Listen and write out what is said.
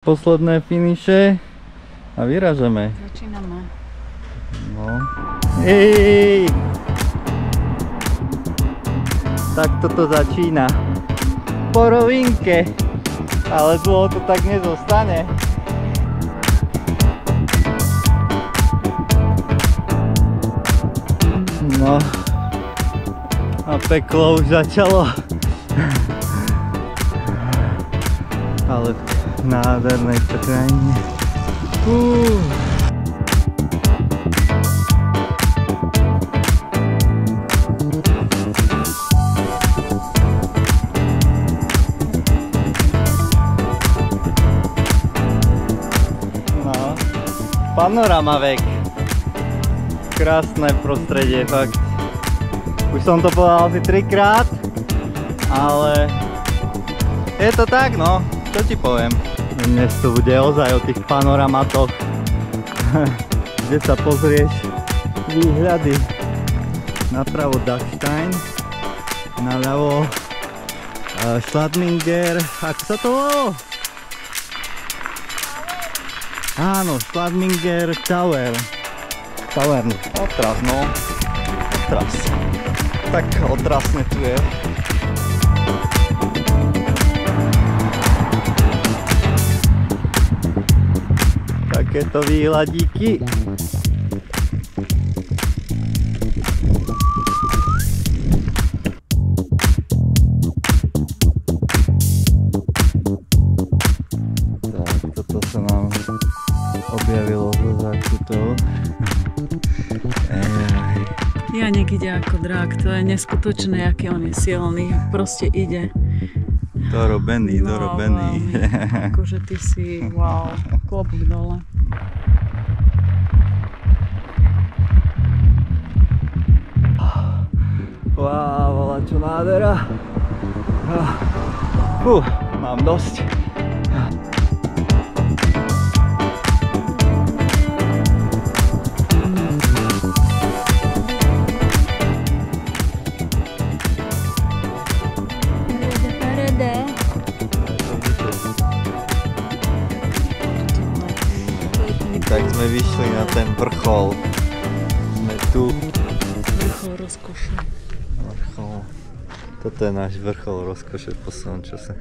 Posledné finiše a vyražame. Začíname. No. Ej! Tak toto začína. Po rovinke. Ale dlho to tak nezostane. No. A peklo už začalo. Ale v nádhernej to krajine. No, panoramavek. Krásne prostredie, fakt. Už som to povedal asi 3-krát, ale je to tak, no. Čo ti poviem? Dnes to bude ozaj o tých panoramatoch, kde sa pozrieš výhľady. Napravo Dachstein, naľavo Schladminger, ako sa to volalo? Áno, Schladminger Tower. Tavern. Otras, no. Otras. Tak otrasne tu je. Takéto výhľadíky. Tak, toto sa nám objavilo zo zákutov. Janek ide ako drak, to je neskutočné, aký on je silný, proste ide. Dorobený, no, dorobený. Akože ty si, wow, klobúk dole. Wow, volá čo nádhera. Mám dosť. Tak sme vyšli na ten vrchol. Sme tu. Vrchol rozkoše. Vrchol. Toto je náš vrchol rozkoše v poslednom čase.